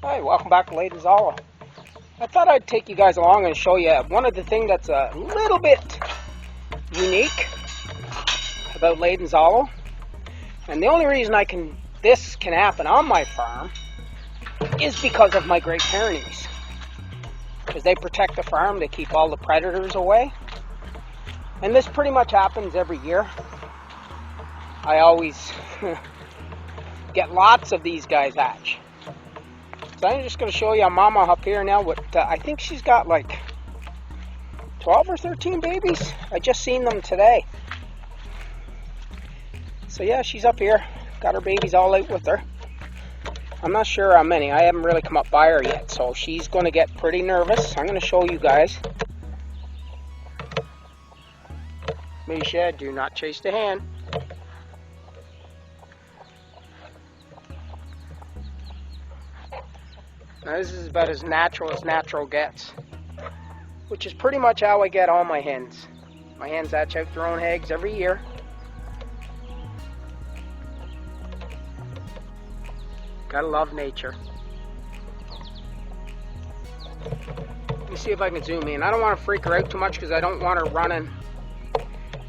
Hi, welcome back to Leyden's Hollow. I thought I'd take you guys along and show you one of the things that's a little bit unique about Leyden's Hollow. And the only reason this can happen on my farm is because of my Great Pyrenees. Because they protect the farm, they keep all the predators away. And this pretty much happens every year. I always get lots of these guys hatch. So I'm just going to show you a mama up here now. I think she's got like 12 or 13 babies. I just seen them today. So yeah, she's up here. Got her babies all out with her. I'm not sure how many. I haven't really come up by her yet. So she's going to get pretty nervous. I'm going to show you guys. Misha, do not chase the hen. Now this is about as natural gets, which is pretty much how I get all my hens. My hens hatch out their own eggs every year. Gotta love nature. Let me see if I can zoom in. I don't want to freak her out too much because I don't want her running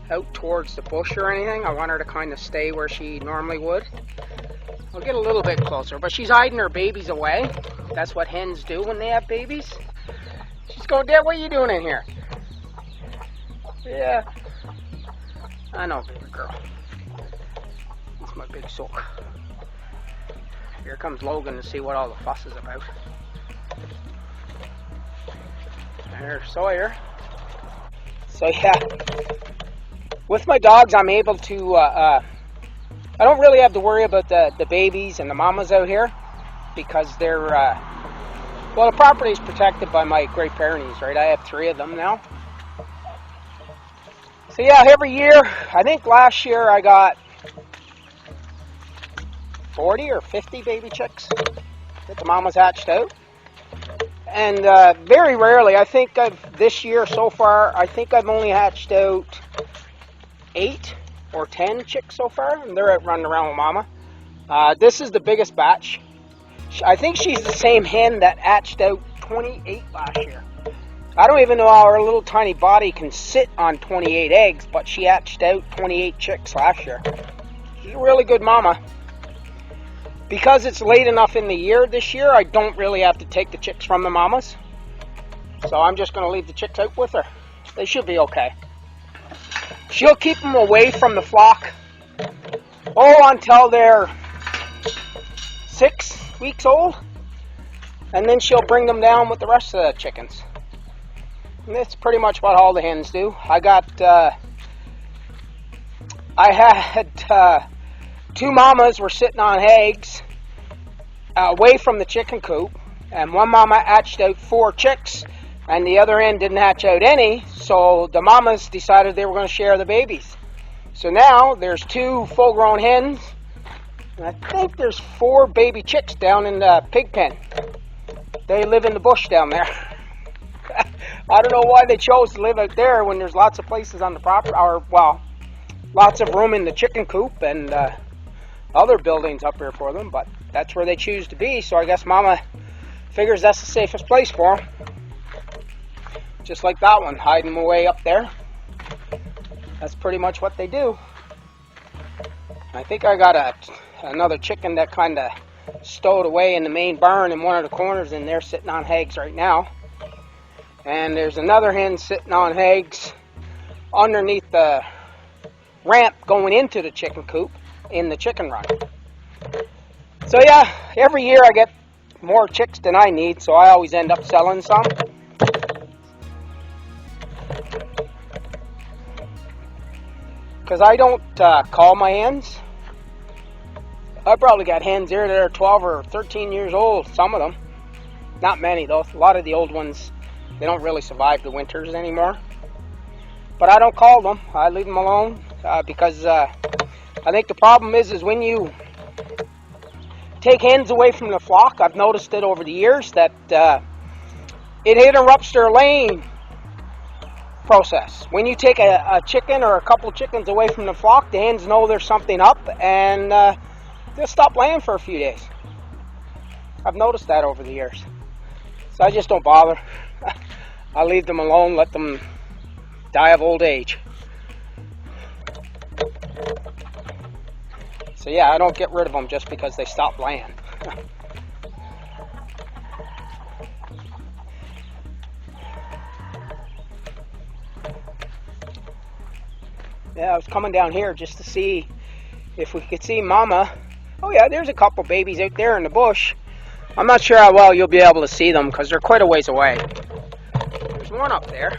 out towards the bush or anything. I want her to kind of stay where she normally would. I'll get a little bit closer, but she's hiding her babies away. That's what hens do when they have babies. She's going, Dad, what are you doing in here? Yeah, I know, baby girl. That's my big soak. Here comes Logan to see what all the fuss is about. There's Sawyer. So yeah, with my dogs, I'm able to, I don't really have to worry about the babies and the mamas out here because they're, well, the property is protected by my Great Pyrenees, right? I have 3 of them now. So yeah, every year, I think last year I got 40 or 50 baby chicks that the mamas hatched out. And very rarely, I think this year so far, I think I've only hatched out 8 or 10 chicks so far, and they're out running around with mama. This is the biggest batch. I think she's the same hen that hatched out 28 last year. I don't even know how her little tiny body can sit on 28 eggs, but she hatched out 28 chicks last year. She's a really good mama. Because it's late enough in the year this year, I don't really have to take the chicks from the mamas. So I'm just going to leave the chicks out with her. They should be okay. She'll keep them away from the flock, until they're 6 weeks old, and then she'll bring them down with the rest of the chickens. And that's pretty much what all the hens do. I had 2 mamas were sitting on eggs away from the chicken coop, and one mama hatched out 4 chicks, and the other hen didn't hatch out any, so the mamas decided they were going to share the babies. So now there's 2 full-grown hens, and I think there's 4 baby chicks down in the pig pen. They live in the bush down there. I don't know why they chose to live out there when there's lots of places on the property, or, well, lots of room in the chicken coop and other buildings up here for them, but that's where they choose to be, so I guess mama figures that's the safest place for them. Just like that one, hiding them away up there. That's pretty much what they do. I think I got another chicken that kind of stowed away in the main barn in one of the corners, and they're sitting on eggs right now. And there's another hen sitting on eggs underneath the ramp going into the chicken coop in the chicken run. So yeah, every year I get more chicks than I need, so I always end up selling some. Because I don't call my hens. I probably got hens here that are 12 or 13 years old, some of them. Not many though. A lot of the old ones, they don't really survive the winters anymore. But I don't call them. I leave them alone because I think the problem is when you take hens away from the flock, I've noticed it over the years that it interrupts their laying process. When you take a chicken or a couple chickens away from the flock, the hens know there's something up, and they'll stop laying for a few days. I've noticed that over the years. So I just don't bother. I leave them alone, let them die of old age. So yeah, I don't get rid of them just because they stop laying. Yeah, I was coming down here just to see if we could see Mama. Oh yeah, there's a couple babies out there in the bush. I'm not sure how well you'll be able to see them because they're quite a ways away. There's one up there.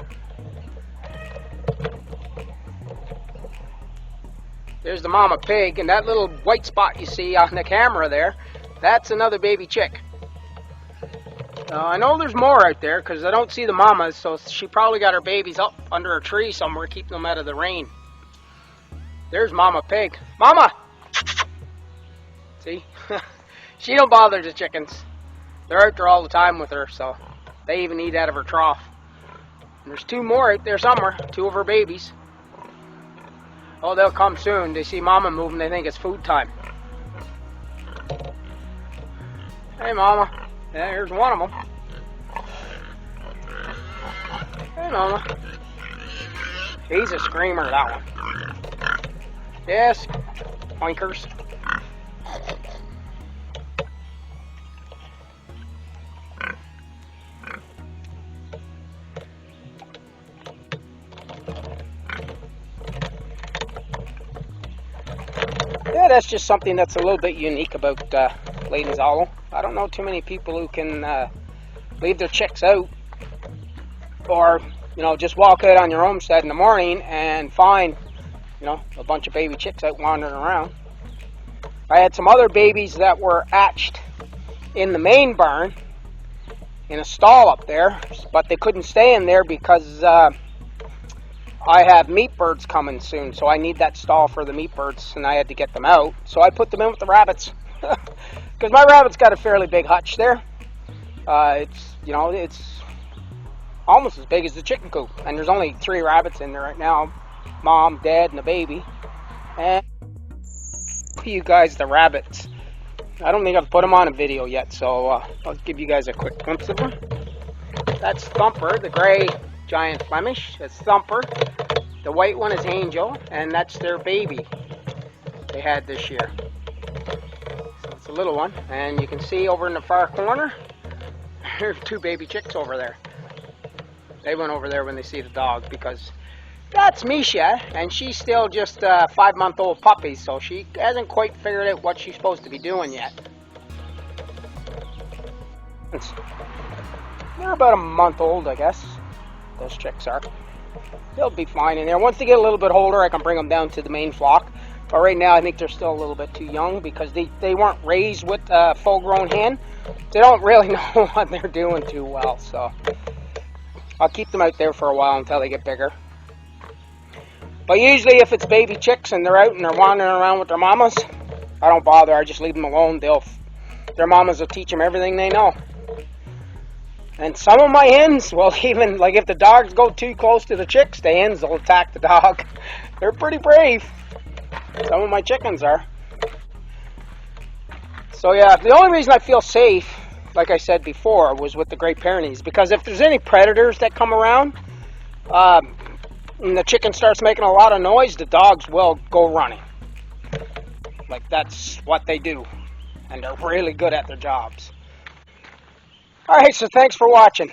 There's the mama pig, and that little white spot you see on the camera there, that's another baby chick. I know there's more out there because I don't see the mamas, so she probably got her babies up under a tree somewhere, keeping them out of the rain. There's Mama Pig. Mama! See? She don't bother the chickens. They're out there all the time with her, so they even eat out of her trough. And there's two more out there somewhere, two of her babies. Oh, they'll come soon. They see Mama moving, they think it's food time. Hey, Mama. Yeah, here's one of them. Hey, Mama. He's a screamer, that one. Yes, oinkers. Yeah, that's just something that's a little bit unique about Layton's Hollow. I don't know too many people who can leave their chicks out, or just walk out on your homestead in the morning and find a bunch of baby chicks out wandering around. I had some other babies that were hatched in the main barn in a stall up there, but they couldn't stay in there because I have meat birds coming soon, so I need that stall for the meat birds, and I had to get them out. So I put them in with the rabbits because my rabbit's got a fairly big hutch there. It's almost as big as the chicken coop, and there's only 3 rabbits in there right now. Mom, Dad, and the baby. And you guys, the rabbits. I don't think I've put them on a video yet, so I'll give you guys a quick glimpse of them. That's Thumper, the gray giant Flemish. That's Thumper. The white one is Angel, and that's their baby they had this year. So it's a little one, and you can see over in the far corner, there's 2 baby chicks over there. They went over there when they see the dog because that's Misha, and she's still just a 5-month-old puppy, so she hasn't quite figured out what she's supposed to be doing yet. They're about a month old, I guess. Those chicks are. They'll be fine in there. Once they get a little bit older, I can bring them down to the main flock. But right now, I think they're still a little bit too young because they weren't raised with a full-grown hen. They don't really know what they're doing too well, so I'll keep them out there for a while until they get bigger. But usually if it's baby chicks and they're out and they're wandering around with their mamas, I don't bother. I just leave them alone. Their mamas will teach them everything they know. And some of my hens, well, even like if the dogs go too close to the chicks, the hens will attack the dog. They're pretty brave. Some of my chickens are. So yeah, the only reason I feel safe, like I said before, was with the Great Pyrenees. Because if there's any predators that come around, and the chicken starts making a lot of noise, the dogs will go running. Like, that's what they do. And they're really good at their jobs. Alright, so thanks for watching.